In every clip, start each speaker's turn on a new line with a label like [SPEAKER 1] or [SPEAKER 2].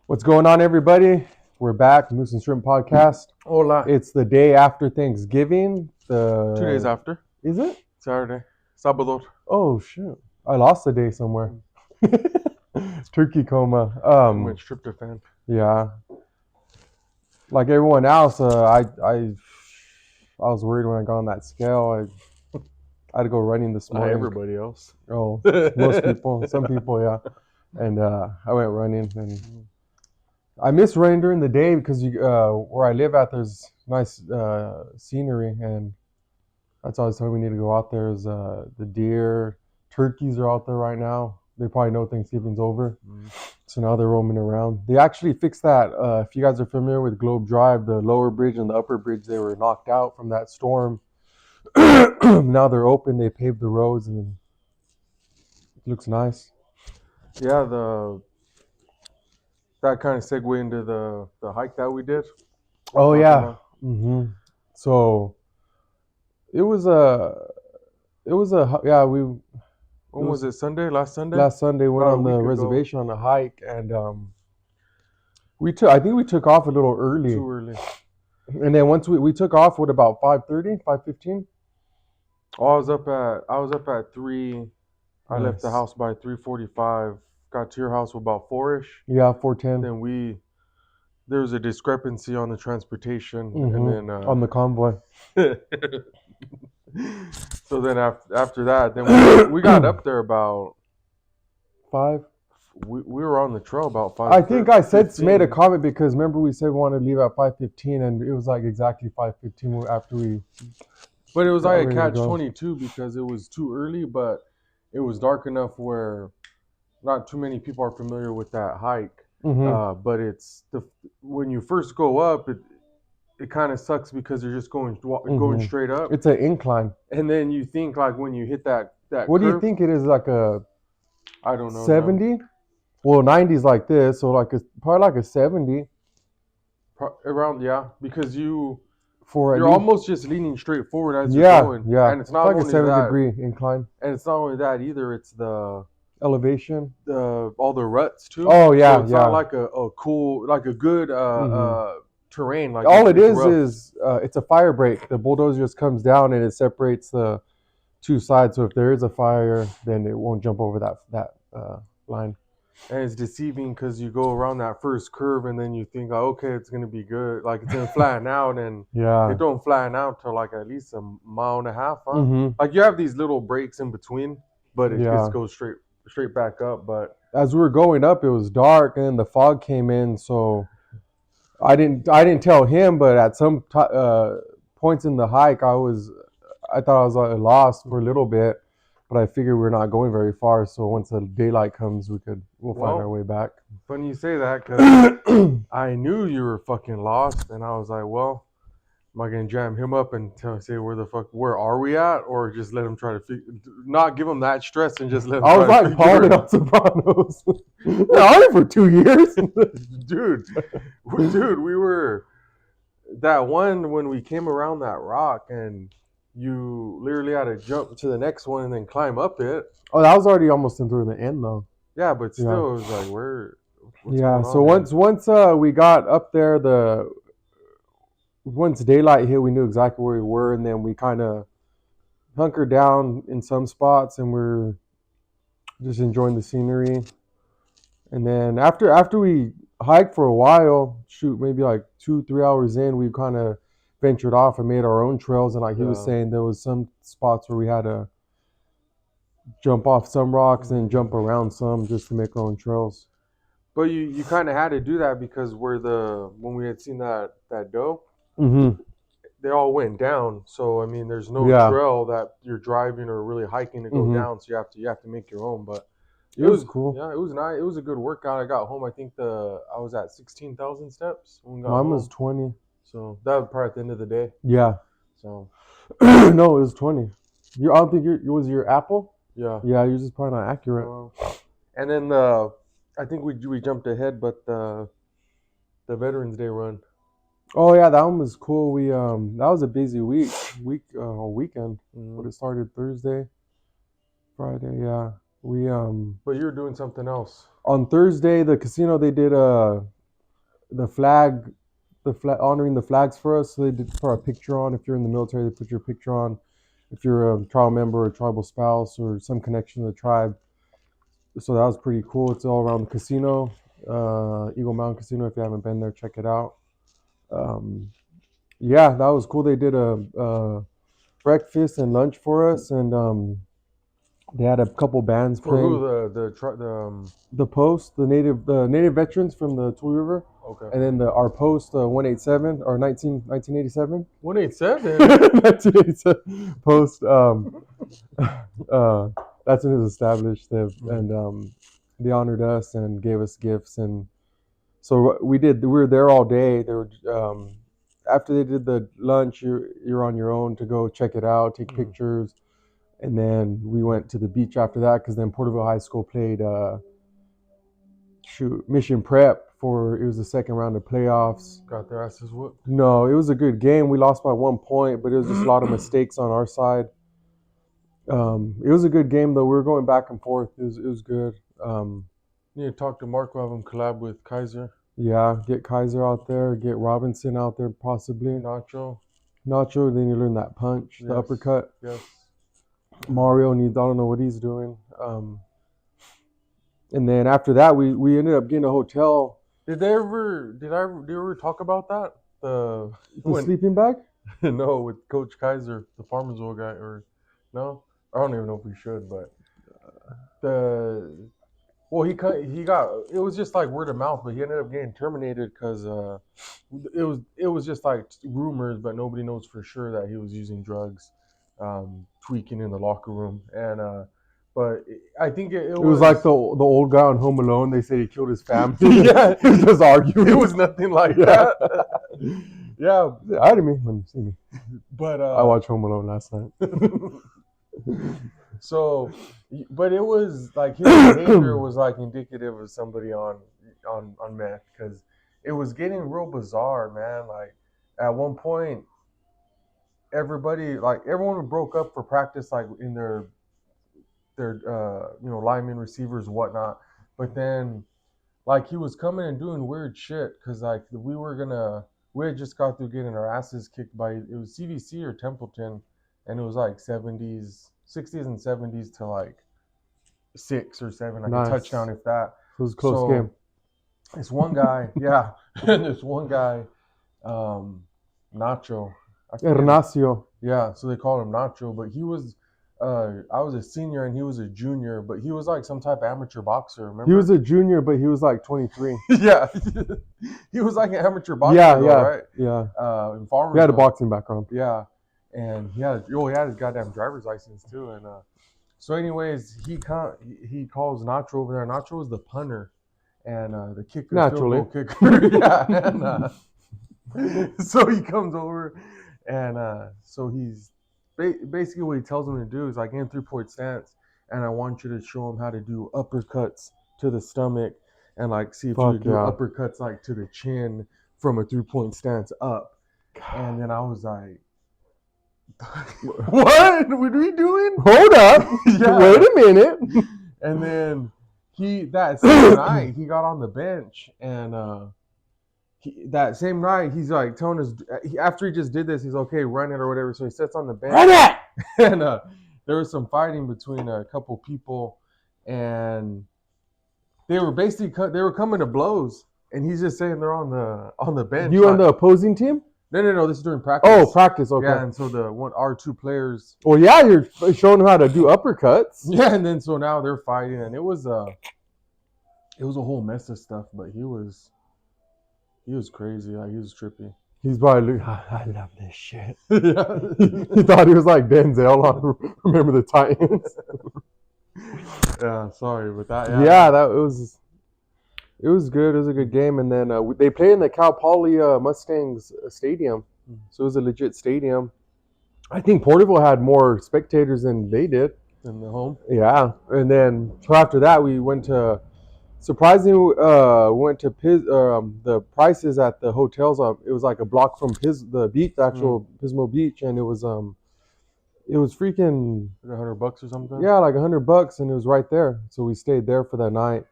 [SPEAKER 1] What's going on, everybody? We're back, Moose and Shrimp Podcast.
[SPEAKER 2] Hola.
[SPEAKER 1] It's the day after Thanksgiving.
[SPEAKER 2] 2 days after.
[SPEAKER 1] Is it?
[SPEAKER 2] Saturday. Sabador.
[SPEAKER 1] Oh shoot! I lost a day somewhere. Turkey coma.
[SPEAKER 2] Went tryptophan.
[SPEAKER 1] Yeah. Like everyone else, I was worried when I got on that scale. I had to go running this
[SPEAKER 2] Not
[SPEAKER 1] morning.
[SPEAKER 2] everybody else.
[SPEAKER 1] Oh, most people, some people, yeah. And I went running, and I miss running during the day because where I live at, there's nice scenery, and that's always time we need to go out there. Is the deer, turkeys are out there right now. They probably know Thanksgiving's over, so now they're roaming around. They actually fixed that. If you guys are familiar with Globe Drive, the lower bridge and the upper bridge, they were knocked out from that storm. Now they're open. They paved the roads, and it looks nice.
[SPEAKER 2] Yeah, that kind of segue into the hike that we did.
[SPEAKER 1] Oh
[SPEAKER 2] Talking
[SPEAKER 1] yeah.
[SPEAKER 2] about-
[SPEAKER 1] So it was yeah, we
[SPEAKER 2] When was it? Sunday? Last Sunday?
[SPEAKER 1] last Sunday went
[SPEAKER 2] About a
[SPEAKER 1] on the
[SPEAKER 2] week ago.
[SPEAKER 1] reservation on a hike, and I think we took off a little early,
[SPEAKER 2] Too early.
[SPEAKER 1] and then once we took off at about 5:30, 5:15.
[SPEAKER 2] Oh, I was up at 3. I left the
[SPEAKER 1] Nice.
[SPEAKER 2] house by 3:45. Got to your house about 4-ish.
[SPEAKER 1] Yeah, 4:10
[SPEAKER 2] Then there was a discrepancy on the transportation, and then
[SPEAKER 1] on the convoy.
[SPEAKER 2] So then after that, then we got up there about
[SPEAKER 1] 5.
[SPEAKER 2] we were on the trail about 5.
[SPEAKER 1] I think I made a
[SPEAKER 2] 15.
[SPEAKER 1] comment because remember we said we wanted to leave at 5:15, and it was like exactly 5:15 after we.
[SPEAKER 2] But it was
[SPEAKER 1] got
[SPEAKER 2] like a
[SPEAKER 1] ready to
[SPEAKER 2] catch
[SPEAKER 1] go.
[SPEAKER 2] 22 because it was too early, but it was dark enough where not too many people are familiar with that hike. But it's when you first go up, it kind of sucks because you're just going straight up,
[SPEAKER 1] It's an incline.
[SPEAKER 2] and then you think like when you hit that
[SPEAKER 1] What do you
[SPEAKER 2] curve,
[SPEAKER 1] think it is, like a
[SPEAKER 2] I don't know.
[SPEAKER 1] 70? Well, 90's like this, so probably like a 70
[SPEAKER 2] Around, yeah, because you're
[SPEAKER 1] for at least,
[SPEAKER 2] almost just leaning straight forward as you're
[SPEAKER 1] yeah,
[SPEAKER 2] going.
[SPEAKER 1] yeah.
[SPEAKER 2] And it's not
[SPEAKER 1] like a
[SPEAKER 2] only
[SPEAKER 1] 7-degree incline
[SPEAKER 2] and it's not only that either. It's the
[SPEAKER 1] elevation.
[SPEAKER 2] all the ruts too.
[SPEAKER 1] Oh yeah,
[SPEAKER 2] So it's
[SPEAKER 1] yeah.
[SPEAKER 2] not like a cool, like a good terrain. Like
[SPEAKER 1] All it
[SPEAKER 2] it's
[SPEAKER 1] is
[SPEAKER 2] rough.
[SPEAKER 1] it's a fire break. The bulldozer just comes down and it separates the two sides. So if there is a fire, then it won't jump over that line.
[SPEAKER 2] And it's deceiving because you go around that first curve and then you think, oh, okay, it's gonna be good, like it's gonna flatten out, and
[SPEAKER 1] Yeah.
[SPEAKER 2] it don't flatten out till like at least a mile and a half, huh?
[SPEAKER 1] Mhm.
[SPEAKER 2] Like you have these little breaks in between, but it
[SPEAKER 1] Yeah.
[SPEAKER 2] just goes straight back up. But
[SPEAKER 1] As we were going up, it was dark and then the fog came in, so I didn't tell him, but at some points in the hike, I thought I was lost for a little bit, but I figured we're not going very far. So once the daylight comes, we'll find our way back.
[SPEAKER 2] funny you say that because I knew you were fucking lost, and I was like, well, am I gonna jam him up and say where are we at, or just let him try to not give him that stress and just let him
[SPEAKER 1] I was
[SPEAKER 2] try to
[SPEAKER 1] like
[SPEAKER 2] figure
[SPEAKER 1] hauling
[SPEAKER 2] it
[SPEAKER 1] on Sopranos. No, for 2 years.
[SPEAKER 2] dude, we were that one when we came around that rock and you literally had to jump to the next one and then climb up it.
[SPEAKER 1] Oh, that was already almost through the end though.
[SPEAKER 2] Yeah, but still, it was like what's
[SPEAKER 1] Yeah.
[SPEAKER 2] going
[SPEAKER 1] So
[SPEAKER 2] on
[SPEAKER 1] once we got up there, once daylight hit, we knew exactly where we were, and then we kind of hunkered down in some spots, and we're just enjoying the scenery. And then after we hiked for a while, shoot, maybe like 2-3 hours in, we kind of ventured off and made our own trails. And like he was
[SPEAKER 2] Yeah.
[SPEAKER 1] saying, there was some spots where we had to jump off some rocks and jump around some just to make our own trails.
[SPEAKER 2] But you kind of had to do that because when we had seen that doe,
[SPEAKER 1] Mm-hmm.
[SPEAKER 2] they all went down. So I mean, there's no
[SPEAKER 1] Yeah.
[SPEAKER 2] trail that you're driving or really hiking to go
[SPEAKER 1] Mhm.
[SPEAKER 2] down. So you have to make your own. But
[SPEAKER 1] It was cool.
[SPEAKER 2] Yeah, it was nice. It was a good workout. I got home. I think I was at 16,000 steps when we got
[SPEAKER 1] Mine
[SPEAKER 2] home.
[SPEAKER 1] was 20.
[SPEAKER 2] So that was probably at the end of the day.
[SPEAKER 1] Yeah.
[SPEAKER 2] So
[SPEAKER 1] No, it was 20. I don't think was your Apple?
[SPEAKER 2] yeah.
[SPEAKER 1] Yeah, yours is probably not accurate.
[SPEAKER 2] And then I think we jumped ahead, but the Veterans Day run.
[SPEAKER 1] Oh yeah, that one was cool. We that was a busy weekend. But it started Thursday, Friday. Yeah, we
[SPEAKER 2] But you were doing something else.
[SPEAKER 1] on Thursday the casino they did the flag, honoring the flags for us. So they did put our picture on. If you're in the military, they put your picture on. If you're a trial member, or a tribal spouse, or some connection to the tribe. So that was pretty cool. It's all around the casino, Eagle Mountain Casino. If you haven't been there, check it out. Um, yeah, that was cool. They did a breakfast and lunch for us, and they had a couple bands
[SPEAKER 2] For
[SPEAKER 1] playing.
[SPEAKER 2] who
[SPEAKER 1] The post, the native veterans from the Tui River,
[SPEAKER 2] okay.
[SPEAKER 1] and then our post 187 or 1987
[SPEAKER 2] 187.
[SPEAKER 1] 1987 post. That's when it was established, and they honored us and gave us gifts, and so we did. We were there all day. They were after they did the lunch, you're on your own to go check it out, take pictures, and then we went to the beach after that because then Porterville High School played Mission Prep for it was the second round of playoffs.
[SPEAKER 2] Got their asses whooped.
[SPEAKER 1] No, it was a good game. We lost by 1 point, but it was just a lot of mistakes on our side. It was a good game though. We were going back and forth. It was good.
[SPEAKER 2] Need to talk to Mark. We'll have him collab with Kaiser.
[SPEAKER 1] Yeah, get Kaiser out there, get Robinson out there possibly.
[SPEAKER 2] Nacho,
[SPEAKER 1] then you learn that punch, the uppercut.
[SPEAKER 2] Yes.
[SPEAKER 1] Mario needs, I don't know what he's doing. And then after that, we ended up getting a hotel.
[SPEAKER 2] Did I ever talk about that? The
[SPEAKER 1] sleeping bag?
[SPEAKER 2] No, with Coach Kaiser, the Farmersville guy, or no? I don't even know if we should, but he got it was just like word of mouth, but he ended up getting terminated because it was just like rumors, but nobody knows for sure that he was using drugs, tweaking in the locker room, and but I think it
[SPEAKER 1] was like the old guy on Home Alone. They said he killed his family.
[SPEAKER 2] Yeah,
[SPEAKER 1] he was just arguing.
[SPEAKER 2] It was nothing like that. Yeah,
[SPEAKER 1] I didn't mean when you see me,
[SPEAKER 2] but
[SPEAKER 1] I watched Home Alone last night.
[SPEAKER 2] So, but it was like his behavior was like indicative of somebody on meth because it was getting real bizarre, man. Like at one point, everyone broke up for practice, like in their linemen, receivers, whatnot. But then, like he was coming and doing weird shit because like we had just got through getting our asses kicked by it was CVC or Templeton, and it was like 60s and 70s to like 6 or 7, like a touchdown if that.
[SPEAKER 1] It was a close game.
[SPEAKER 2] This one guy, yeah, and this one guy, Nacho.
[SPEAKER 1] Hernacio.
[SPEAKER 2] Yeah, so they called him Nacho, but he was, I was a senior and he was a junior, but he was like some type of amateur boxer, remember?
[SPEAKER 1] He was a junior, but he was like 23.
[SPEAKER 2] Yeah, he was like an amateur boxer, right?
[SPEAKER 1] Yeah.
[SPEAKER 2] In Farmersville.
[SPEAKER 1] He had a boxing background.
[SPEAKER 2] Yeah. And he had his goddamn driver's license too, and so anyways, he calls Nacho over there. Nacho was the punter, and the kicker.
[SPEAKER 1] Naturally,
[SPEAKER 2] kicker. Yeah, and so he comes over, and so he's basically what he tells him to do is like in 3-point stance, and I want you to show him how to do uppercuts to the stomach, and like see if you do uppercuts like to the chin from a 3-point stance up, and then I was like. What are we doing?
[SPEAKER 1] Hold up. Yeah. Wait a minute.
[SPEAKER 2] And then that same night he got on the bench, and that same night he's like telling us after he just did this, he's okay, run it or whatever. So he sits on the bench.
[SPEAKER 1] Run it!
[SPEAKER 2] And there was some fighting between a couple people, and they were coming to blows, and he's just sitting there on the bench.
[SPEAKER 1] You on the opposing team?
[SPEAKER 2] No. This is during practice.
[SPEAKER 1] Oh, practice. Okay.
[SPEAKER 2] Yeah, and so our 2 players.
[SPEAKER 1] Well, yeah, you're showing them how to do uppercuts.
[SPEAKER 2] Yeah, and then so now they're fighting, and it was a whole mess of stuff. But he was crazy. Like he was trippy.
[SPEAKER 1] He's probably I love this shit. Yeah. He thought he was like Denzel on Remember the Titans.
[SPEAKER 2] Yeah, sorry, but that.
[SPEAKER 1] Yeah, it was good. It was a good game, and then they played in the Cal Poly Mustangs stadium, so it was a legit stadium. I think Porterville had more spectators than they did
[SPEAKER 2] in the home.
[SPEAKER 1] Yeah, and then so after that we went to surprisingly the prices at the hotels. It was like a block from the beach, the actual Pismo Beach, and it was freaking
[SPEAKER 2] $100 or something.
[SPEAKER 1] Yeah, like $100, and it was right there. So we stayed there for that night.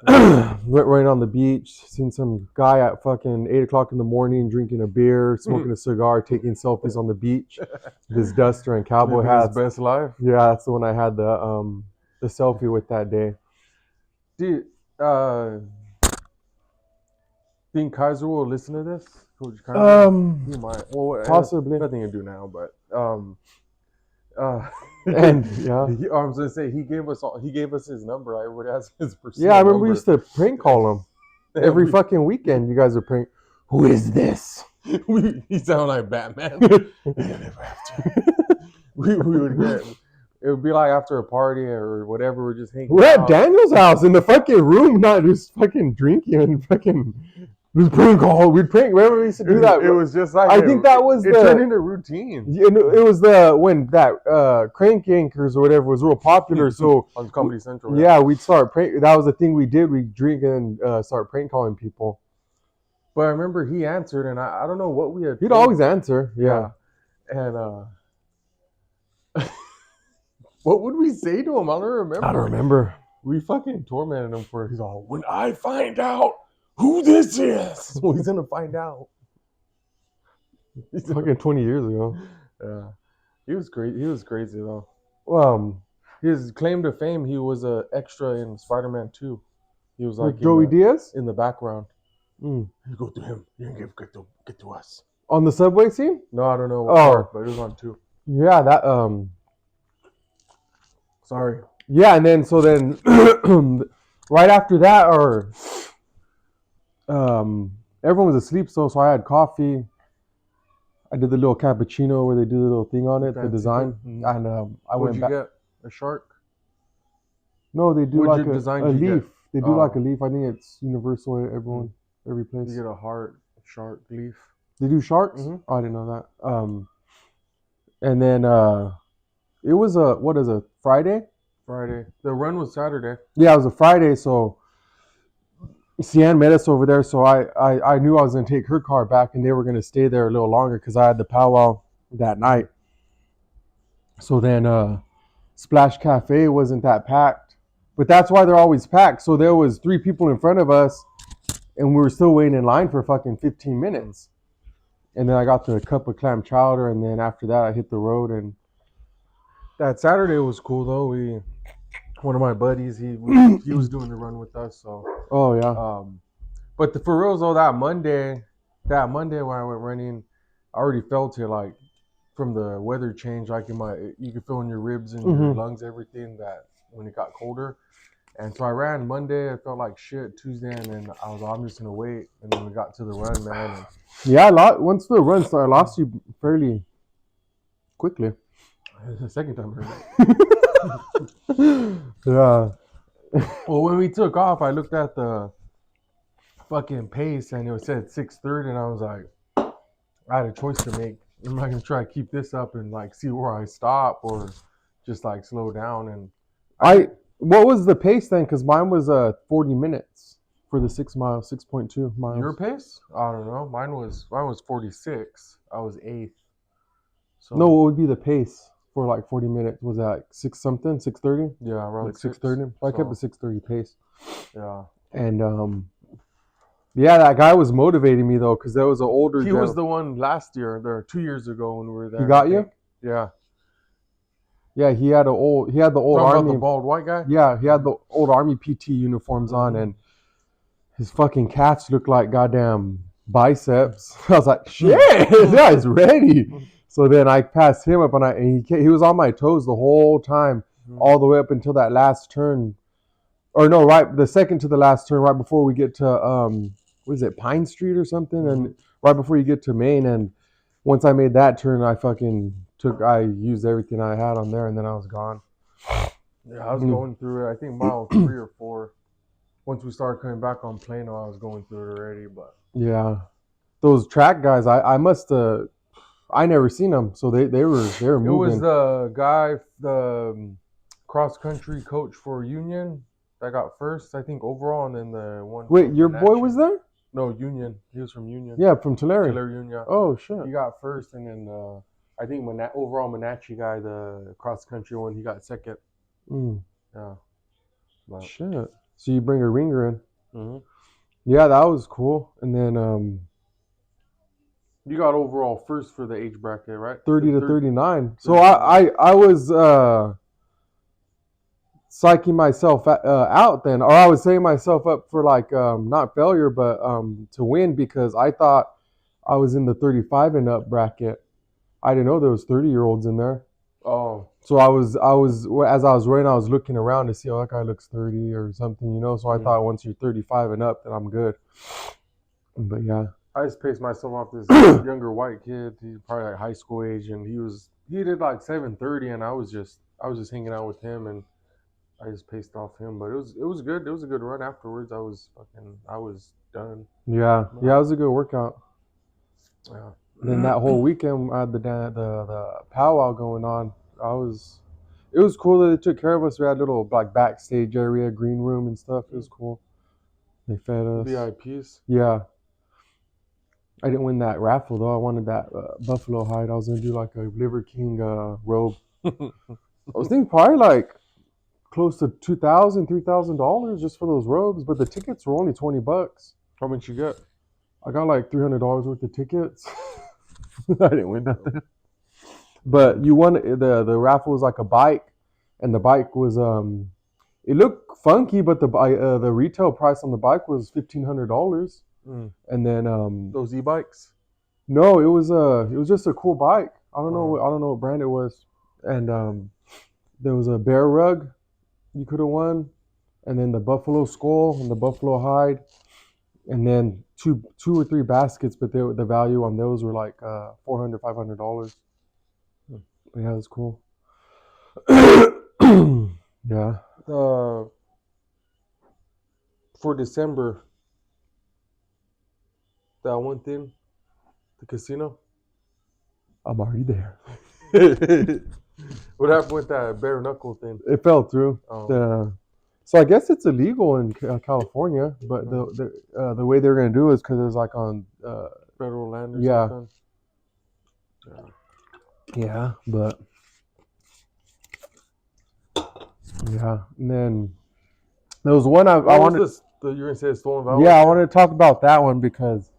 [SPEAKER 1] Went right on the beach. Seen some guy at fucking 8 o'clock in the morning drinking a beer, smoking a cigar, taking selfies on the beach. This duster and cowboy
[SPEAKER 2] Living his
[SPEAKER 1] hats.
[SPEAKER 2] best life.
[SPEAKER 1] Yeah, that's the one I had the selfie with that day.
[SPEAKER 2] Dude, think Kaiser will listen to this? Coach Kaiser? He might. Well,
[SPEAKER 1] Possibly.
[SPEAKER 2] nothing to do now, but
[SPEAKER 1] And yeah,
[SPEAKER 2] I was gonna say he gave us his number. I would ask his personal
[SPEAKER 1] yeah. I remember
[SPEAKER 2] number.
[SPEAKER 1] we used to prank call him every fucking weekend. You guys are prank. Who is this?
[SPEAKER 2] He sound like Batman. we would get. It would be like after a party or whatever. We're just hanging.
[SPEAKER 1] We're at
[SPEAKER 2] out.
[SPEAKER 1] Daniel's house in the fucking room, not just fucking drinking and fucking. We'd prank call. We'd prank. Remember we used to do that.
[SPEAKER 2] It was just like
[SPEAKER 1] I think that was
[SPEAKER 2] it turned into routine.
[SPEAKER 1] It was when that Crank Yankers or whatever was real popular. So
[SPEAKER 2] on Comedy Central.
[SPEAKER 1] Yeah, we'd start prank. That was the thing we did. We drink and start prank calling people.
[SPEAKER 2] But I remember he answered, and I don't know what we had.
[SPEAKER 1] He'd always answer. Yeah.
[SPEAKER 2] And what would we say to him? I don't remember.
[SPEAKER 1] I don't remember.
[SPEAKER 2] We fucking tormented him for. He's all, when I find out who this is, well, he's gonna find out.
[SPEAKER 1] It's fucking 20 years ago.
[SPEAKER 2] Yeah, he was great. He was crazy though.
[SPEAKER 1] His
[SPEAKER 2] His claim to fame, he was an extra in Spider-Man 2. He was like
[SPEAKER 1] Joey Diaz
[SPEAKER 2] in the background.
[SPEAKER 1] Mm.
[SPEAKER 2] You go to him. You can get to us.
[SPEAKER 1] On the subway scene.
[SPEAKER 2] No, I don't know what part, but it was on 2.
[SPEAKER 1] Yeah, that
[SPEAKER 2] Sorry.
[SPEAKER 1] Yeah, and then so then right after that, or everyone was asleep, so I had coffee. I did the little cappuccino where they do the little thing on it, the design, and I went back.
[SPEAKER 2] What'd you get? A shark?
[SPEAKER 1] No, they do
[SPEAKER 2] What'd
[SPEAKER 1] like
[SPEAKER 2] you design
[SPEAKER 1] a
[SPEAKER 2] you get?
[SPEAKER 1] leaf. They do like a
[SPEAKER 2] Oh.
[SPEAKER 1] leaf. I think it's universal. Every place.
[SPEAKER 2] You get a heart, shark, leaf.
[SPEAKER 1] They do sharks.
[SPEAKER 2] Mhm.
[SPEAKER 1] Oh, I didn't know that. And then it was a Friday?
[SPEAKER 2] Friday. The run was Saturday.
[SPEAKER 1] Yeah, it was a Friday. So Cian met us over there. So I knew I was gonna take her car back, and they were gonna stay there a little longer because I had the powwow that night. So then Splash Cafe wasn't that packed, but that's why they're always packed. So there was 3 people in front of us, and we were still waiting in line for fucking 15 minutes. And then I got the cup of clam chowder, and then after that I hit the road. And
[SPEAKER 2] That Saturday was cool though. One of my buddies, he was doing the run with us. So
[SPEAKER 1] oh yeah,
[SPEAKER 2] but for real though, that Monday when I went running, I already felt it like from the weather change, like you could feel in your ribs and your lungs, everything that when it got colder. And so I ran Monday. I felt like shit Tuesday, and then I'm just gonna wait. And then we got to the run, man. And
[SPEAKER 1] yeah. Once the run started, I lost you fairly quickly.
[SPEAKER 2] the second time I ran.
[SPEAKER 1] Yeah.
[SPEAKER 2] Well, when we took off, I looked at the fucking pace, and it said 6:30, and I was like, I had a choice to make. Am I gonna try to keep this up and like see where I stop, or just like slow down? And
[SPEAKER 1] What was the pace then? Because mine was 40 minutes for the 6 miles, 6.2 miles.
[SPEAKER 2] Your pace? I don't know. Mine was 46. I was 8th. So
[SPEAKER 1] No, what would be the pace for like 40 minutes? Was that like 6 something, 6:30?
[SPEAKER 2] yeah, around
[SPEAKER 1] Like 6:30. I kept the 6:30 pace.
[SPEAKER 2] Yeah.
[SPEAKER 1] And yeah, that guy was motivating me though, because there was an older.
[SPEAKER 2] He was the one last year, 2 years ago when we were there.
[SPEAKER 1] He got
[SPEAKER 2] I
[SPEAKER 1] you?
[SPEAKER 2] think. Yeah.
[SPEAKER 1] Yeah, he had the old
[SPEAKER 2] Talking
[SPEAKER 1] army.
[SPEAKER 2] about the bald white guy?
[SPEAKER 1] Yeah, he had the old army PT uniforms on, and his fucking calves looked like goddamn biceps. I was like, shit, this guy's ready. So then I passed him up, and he was on my toes the whole time, all the way up until that last turn, or no, right the second to the last turn, right before we get to what is it, Pine Street or something, and right before you get to Maine. And once I made that turn, I used everything I had on there, and then I was gone.
[SPEAKER 2] Yeah, I was going through it. I think mile 3 or 4. Once we started coming back on Plano, I was going through it already. But
[SPEAKER 1] yeah, those track guys, I must I never seen them, so they were moving.
[SPEAKER 2] it was the guy, the cross country coach for Union that got first, I think, overall, and then the one.
[SPEAKER 1] Wait, your boy was there?
[SPEAKER 2] No, Union. He was from Union.
[SPEAKER 1] Yeah, from Tulare.
[SPEAKER 2] Tulare Union. Yeah.
[SPEAKER 1] Oh shit.
[SPEAKER 2] He got first, and then I think overall Monachi guy, the cross country one, he got second.
[SPEAKER 1] Mm.
[SPEAKER 2] Yeah. But
[SPEAKER 1] Shit. So you bring a ringer in.
[SPEAKER 2] Mhm.
[SPEAKER 1] Yeah, that was cool. And then
[SPEAKER 2] You got overall first for the age bracket, right?
[SPEAKER 1] 30 to
[SPEAKER 2] 30.
[SPEAKER 1] 39. So
[SPEAKER 2] 39.
[SPEAKER 1] I was psyching myself out then, or I was setting myself up for like not failure, but to win because I thought I was in the 35 and up bracket. I didn't know there was 30-year-olds in there.
[SPEAKER 2] Oh,
[SPEAKER 1] So I was as I was running, I was looking around to see, oh, that guy looks 30 or something, you know. So I thought once you're 35 and up, then I'm good. But yeah,
[SPEAKER 2] I just paced myself off this younger white kid. He's probably like high school age, and he did like 7:30, and I was just hanging out with him, and I just paced off him. But it was good. It was a good run afterwards. I was done.
[SPEAKER 1] yeah, it was a good workout.
[SPEAKER 2] Yeah.
[SPEAKER 1] Then that whole weekend, I had the powwow going on. It was cool that they took care of us. We had a little like backstage area, green room and stuff. It was cool. They fed us.
[SPEAKER 2] VIPs.
[SPEAKER 1] Yeah. I didn't win that raffle though. I wanted that buffalo hide. I was gonna do like a Liver King robe. I was thinking probably like close to $2,000, $3,000 just for those robes, but the tickets were only $20.
[SPEAKER 2] How much you get?
[SPEAKER 1] I got like $300 worth of tickets. I didn't win nothing. But you won the raffle was like a bike, and the bike was it looked funky, but the retail price on the bike was $1,500. And then
[SPEAKER 2] Those e-bikes.
[SPEAKER 1] no, it was just a cool bike. I don't know what brand it was, and there was a bear rug you could have won, and then the buffalo skull and the buffalo hide, and then two or three baskets, but the value on those were like $400, $500. But yeah, it was cool. Yeah.
[SPEAKER 2] For December, that one thing, the casino.
[SPEAKER 1] I'm already there.
[SPEAKER 2] What happened with that bare knuckle thing?
[SPEAKER 1] It fell through.
[SPEAKER 2] Oh.
[SPEAKER 1] So I guess it's illegal in California, but the way they're gonna do it is because it's like on
[SPEAKER 2] Federal land or
[SPEAKER 1] yeah.
[SPEAKER 2] something.
[SPEAKER 1] Yeah, but yeah, and then there was one I wanted.
[SPEAKER 2] You're gonna say it's stolen valor?
[SPEAKER 1] Yeah, I wanted to talk about that one because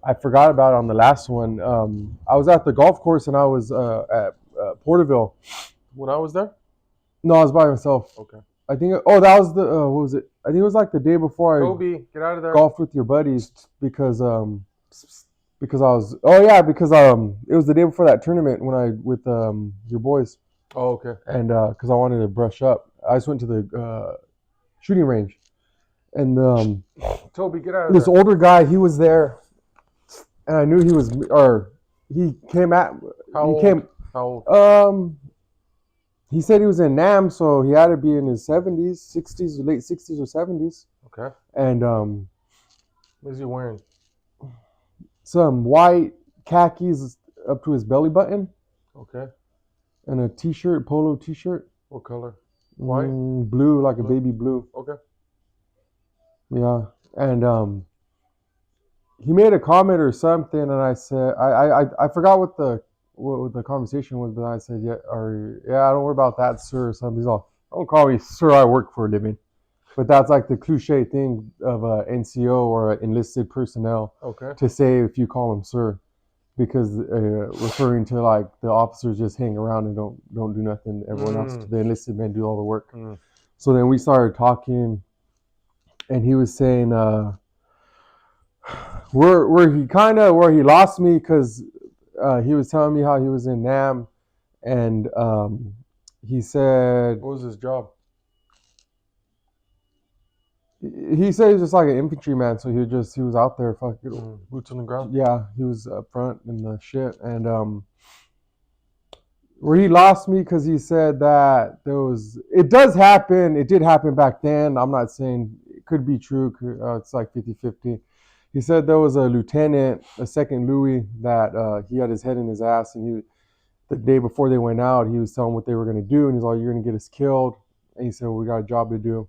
[SPEAKER 1] I forgot about it on the last one. I was at the golf course and I was at Porterville.
[SPEAKER 2] When I was there?
[SPEAKER 1] No, I was by myself.
[SPEAKER 2] Okay.
[SPEAKER 1] I think. That was the. What was it? I think it was like the day before
[SPEAKER 2] Toby, get out of there.
[SPEAKER 1] Golfed with your buddies because I was. Oh yeah, because it was the day before that tournament when I with your boys.
[SPEAKER 2] Oh, okay.
[SPEAKER 1] And because I wanted to brush up, I just went to the shooting range, and
[SPEAKER 2] Toby, get out of
[SPEAKER 1] this
[SPEAKER 2] there.
[SPEAKER 1] older guy, he was there, and I knew he was, or he came at.
[SPEAKER 2] How old?
[SPEAKER 1] He said he was in Nam, so he had to be in his 70s, 60s, late 60s or 70s.
[SPEAKER 2] Okay.
[SPEAKER 1] And
[SPEAKER 2] what is he wearing?
[SPEAKER 1] Some white khakis up to his belly button.
[SPEAKER 2] Okay.
[SPEAKER 1] And a t-shirt, polo t-shirt.
[SPEAKER 2] What color? White?
[SPEAKER 1] Blue, like a baby blue.
[SPEAKER 2] Okay.
[SPEAKER 1] Yeah. And he made a comment or something, and I said, I forgot what the conversation was, but I said, yeah, don't worry about that, sir, or something. He's all, don't call me sir, I work for a living. But that's like the cliche thing of a NCO or enlisted personnel to say if you call them sir, because referring to like the officers just hang around and don't do nothing. Everyone else, the enlisted men, do all the work. So then we started talking, and he was saying where he lost me because he was telling me how he was in Nam, and he said,
[SPEAKER 2] what was his job?
[SPEAKER 1] He said he was just like an infantryman, so he was out there fucking
[SPEAKER 2] boots on the ground.
[SPEAKER 1] Yeah, he was up front in the shit, and where he lost me because he said that it did happen back then. I'm not saying it could be true. It's like 50-50. He said there was a lieutenant, a second Louis, that he had his head in his ass, and the day before they went out, he was telling what they were going to do, and he's like, you're going to get us killed. And he said, well, we got a job to do.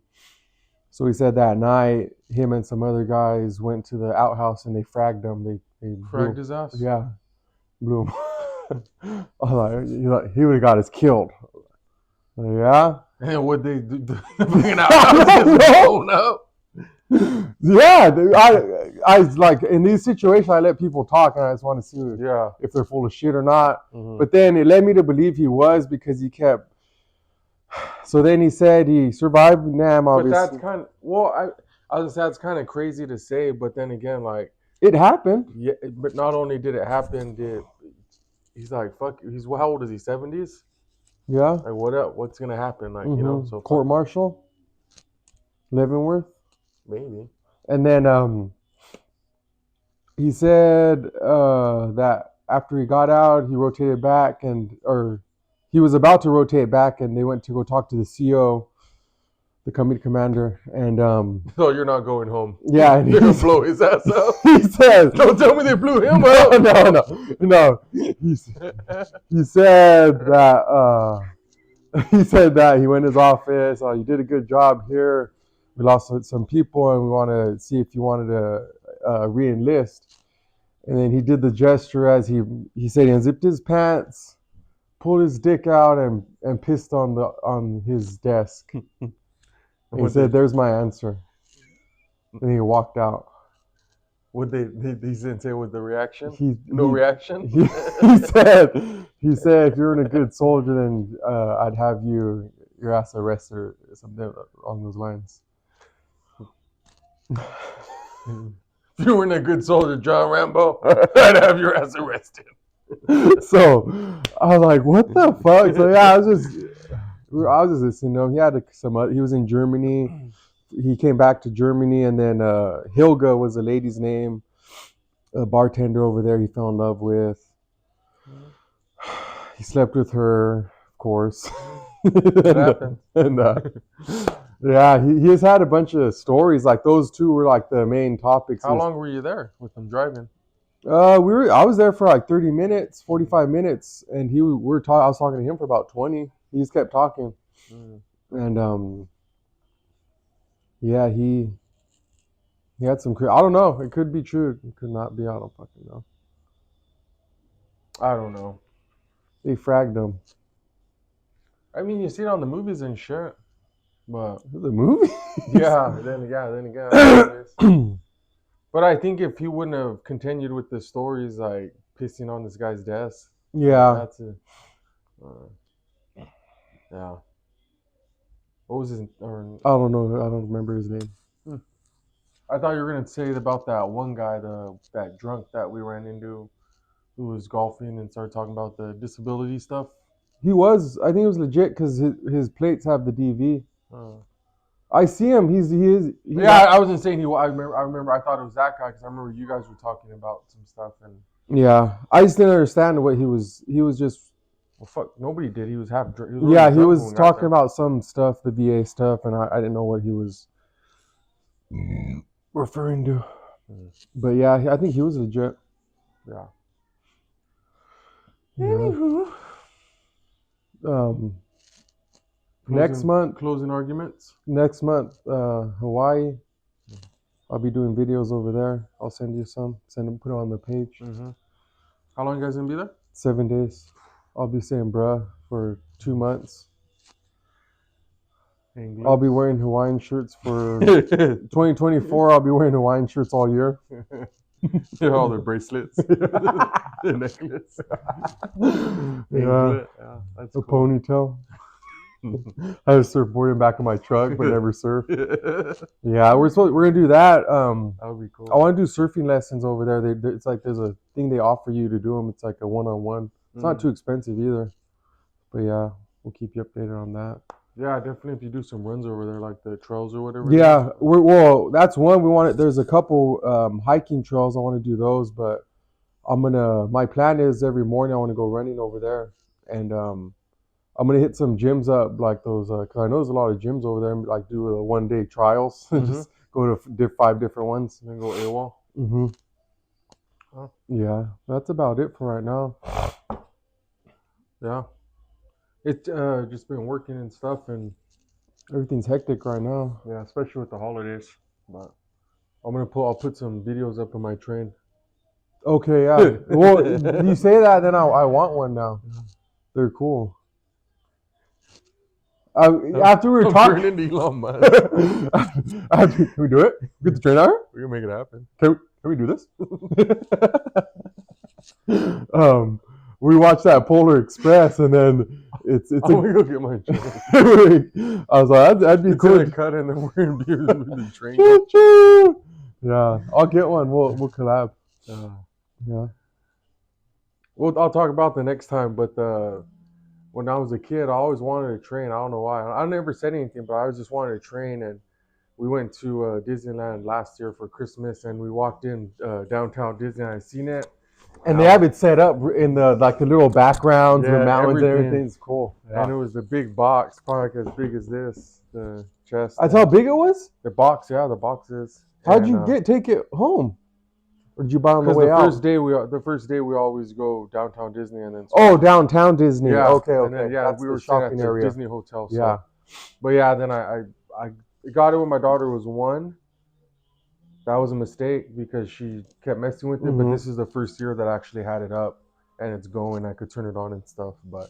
[SPEAKER 1] So he said that night, him and some other guys went to the outhouse and they fragged him. They
[SPEAKER 2] fragged his ass?
[SPEAKER 1] Yeah, blew him. I was like, he would have got us killed. Yeah.
[SPEAKER 2] And what they do, bringing out houses and blown up.
[SPEAKER 1] Yeah, dude, I like in these situations I let people talk and I just want to see
[SPEAKER 2] Yeah.
[SPEAKER 1] if they're full of shit or not.
[SPEAKER 2] Mhm.
[SPEAKER 1] But then it led me to believe he was because he kept. So then he said he survived Nam.
[SPEAKER 2] But
[SPEAKER 1] Obviously,
[SPEAKER 2] that's kind of I was gonna say that's kind of crazy to say, but then again, like
[SPEAKER 1] it happened.
[SPEAKER 2] yeah, but not only did it happen, he's like fuck. He's how old is he? 70s?
[SPEAKER 1] Yeah.
[SPEAKER 2] Like what up? What's gonna happen? Like you know, so
[SPEAKER 1] Court
[SPEAKER 2] fuck,
[SPEAKER 1] martial, Leavenworth,
[SPEAKER 2] maybe.
[SPEAKER 1] and then he said that after he got out, he rotated back or he was about to rotate back, and they went to go talk to the CO, the company commander, and
[SPEAKER 2] No, you're not going home.
[SPEAKER 1] yeah, and
[SPEAKER 2] They're gonna blow his ass up.
[SPEAKER 1] he said,
[SPEAKER 2] Don't tell me they blew him up.
[SPEAKER 1] no. He said that he said that he went in his office. You did a good job here. We lost some people, and we want to see if you wanted to re-enlist. And then he did the gesture as he said he unzipped his pants, pulled his dick out, and pissed on his desk. And he said, "There's my answer." And he walked out.
[SPEAKER 2] What he didn't say was the reaction? No
[SPEAKER 1] he-
[SPEAKER 2] reaction?
[SPEAKER 1] He said, if you're a good soldier, then I'd have your ass arrested or something along those lines.
[SPEAKER 2] If you weren't a good soldier, John Rambo, I'd have your ass arrested.
[SPEAKER 1] So I was like, what the fuck? So yeah, I was just listening to him. He had he was in Germany. He came back to Germany, and then Hilga was the lady's name, a bartender over there he fell in love with. He slept with her, of course.
[SPEAKER 2] What happened?
[SPEAKER 1] And yeah, he has had a bunch of stories. Like those two were like the main topics.
[SPEAKER 2] How long were you there with them driving?
[SPEAKER 1] I was there for like 30 minutes, 45 minutes, and I was talking to him for about 20. He just kept talking. And yeah, he had some I don't know, it could be true, it could not be, I don't fucking know.
[SPEAKER 2] I don't know.
[SPEAKER 1] They fragged him.
[SPEAKER 2] I mean, you see it on the movies and shit, but
[SPEAKER 1] The movie?
[SPEAKER 2] then again. But I think if he wouldn't have continued with the stories, like pissing on this guy's desk,
[SPEAKER 1] Yeah.
[SPEAKER 2] that's it. Yeah. What was his? Or,
[SPEAKER 1] I don't know, I don't remember his name.
[SPEAKER 2] I thought you were gonna say about that one guy, that drunk that we ran into, who was golfing and started talking about the disability stuff.
[SPEAKER 1] I think it was legit because his plates have the DV.
[SPEAKER 2] Uh,
[SPEAKER 1] I see him.
[SPEAKER 2] Yeah, I wasn't saying he. I remember. I thought it was that guy because I remember you guys were talking about some stuff and.
[SPEAKER 1] Yeah, I just didn't understand what he was. He was just.
[SPEAKER 2] Well, fuck. Nobody did. He was half drunk.
[SPEAKER 1] Yeah, he was talking about some stuff, the VA stuff, and I didn't know what he was referring to. But yeah, I think he was legit.
[SPEAKER 2] Yeah.
[SPEAKER 1] Anywho. Next month,
[SPEAKER 2] closing arguments.
[SPEAKER 1] Next month, Hawaii. I'll be doing videos over there. I'll send you some. Put it on the page.
[SPEAKER 2] How long you guys gonna be there?
[SPEAKER 1] 7 days. I'll be saying bruh for 2 months.
[SPEAKER 2] English.
[SPEAKER 1] I'll be wearing Hawaiian shirts for 2024. I'll be wearing Hawaiian shirts all year.
[SPEAKER 2] All their bracelets, the necklace.
[SPEAKER 1] Yeah,
[SPEAKER 2] That's
[SPEAKER 1] a
[SPEAKER 2] cool.
[SPEAKER 1] ponytail. I have a surfboard in the back of my truck, but never surf. Yeah, we're gonna do that.
[SPEAKER 2] That would be cool.
[SPEAKER 1] I want to do surfing lessons over there. It's like there's a thing they offer you to do them. It's like a one-on-one. It's not too expensive either. But yeah, we'll keep you updated on that.
[SPEAKER 2] Yeah, definitely. If you do some runs over there, like the trails or whatever.
[SPEAKER 1] Yeah, well, that's one we want. There's a couple hiking trails. I want to do those, but my plan is every morning I want to go running over there, and I'm gonna hit some gyms up like those because I know there's a lot of gyms over there. And, like do a 1-day trials, just go to 5 different ones,
[SPEAKER 2] and then go AWOL.
[SPEAKER 1] Huh. Yeah, that's about it for right now.
[SPEAKER 2] Yeah, it's just been working and stuff, and
[SPEAKER 1] everything's hectic right now.
[SPEAKER 2] Yeah, especially with the holidays. But I'll put some videos up on my train.
[SPEAKER 1] Okay, yeah. Well, you say that, then I want one now. They're cool. After we were
[SPEAKER 2] I'm
[SPEAKER 1] talking,
[SPEAKER 2] turning into Elon Musk.
[SPEAKER 1] can we do it? Get the train out here?
[SPEAKER 2] We can make it happen.
[SPEAKER 1] Can we do this? We watched that Polar Express, and then it's
[SPEAKER 2] I'm gonna go get my train.
[SPEAKER 1] I was like, that'd be
[SPEAKER 2] It's
[SPEAKER 1] cool.
[SPEAKER 2] in a cut, and then we're gonna be with the train.
[SPEAKER 1] Choo choo. Yeah, I'll get one. We'll collab. Yeah.
[SPEAKER 2] Well, I'll talk about the next time. But when I was a kid, I always wanted a train. I don't know why. I never said anything, but I was just wanted a train. And we went to Disneyland last year for Christmas, and we walked in downtown Disneyland. I seen it,
[SPEAKER 1] And they have it set up in the little backgrounds, the
[SPEAKER 2] Yeah,
[SPEAKER 1] mountains, and
[SPEAKER 2] everything.
[SPEAKER 1] everything. It's cool.
[SPEAKER 2] and it was a big box, probably like as big as this. The chest.
[SPEAKER 1] That's how big it was.
[SPEAKER 2] The box, yeah, the box is.
[SPEAKER 1] How'd
[SPEAKER 2] And,
[SPEAKER 1] you take it home? Or did you buy it on the
[SPEAKER 2] Because
[SPEAKER 1] way
[SPEAKER 2] the
[SPEAKER 1] out?
[SPEAKER 2] first day we always go downtown Disney and then.
[SPEAKER 1] Oh, downtown Disney.
[SPEAKER 2] Yeah.
[SPEAKER 1] Okay,
[SPEAKER 2] And
[SPEAKER 1] okay.
[SPEAKER 2] then, yeah,
[SPEAKER 1] That's
[SPEAKER 2] we
[SPEAKER 1] the
[SPEAKER 2] were staying at
[SPEAKER 1] shopping
[SPEAKER 2] the
[SPEAKER 1] area.
[SPEAKER 2] Disney hotel. So.
[SPEAKER 1] Yeah.
[SPEAKER 2] But yeah, then I got it when my daughter was 1. That was a mistake because she kept messing with it. But
[SPEAKER 1] Mhm.
[SPEAKER 2] this is the first year that I actually had it up and it's going. I could turn it on and stuff. But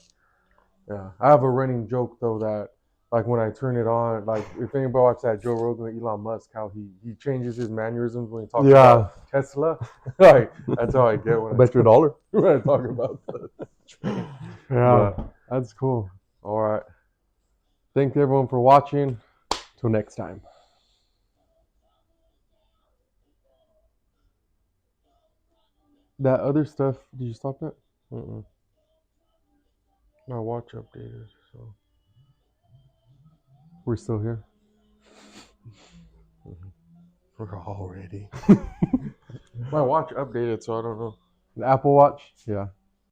[SPEAKER 2] yeah, I have a running joke though that like when I turn it on, like if anybody watched that Joe Rogan with Elon Musk, how he changes his mannerisms when he talks about Tesla. Like that's how I get when
[SPEAKER 1] Bet you $1.
[SPEAKER 2] when I talk about the train.
[SPEAKER 1] Yeah,
[SPEAKER 2] But,
[SPEAKER 1] that's cool.
[SPEAKER 2] all right.
[SPEAKER 1] Thanks everyone for watching. Till next time. That other stuff, did you stop that?
[SPEAKER 2] My watch updated, so
[SPEAKER 1] We're still here.
[SPEAKER 2] we're all ready. My watch updated, so I don't know.
[SPEAKER 1] The Apple Watch? Yeah.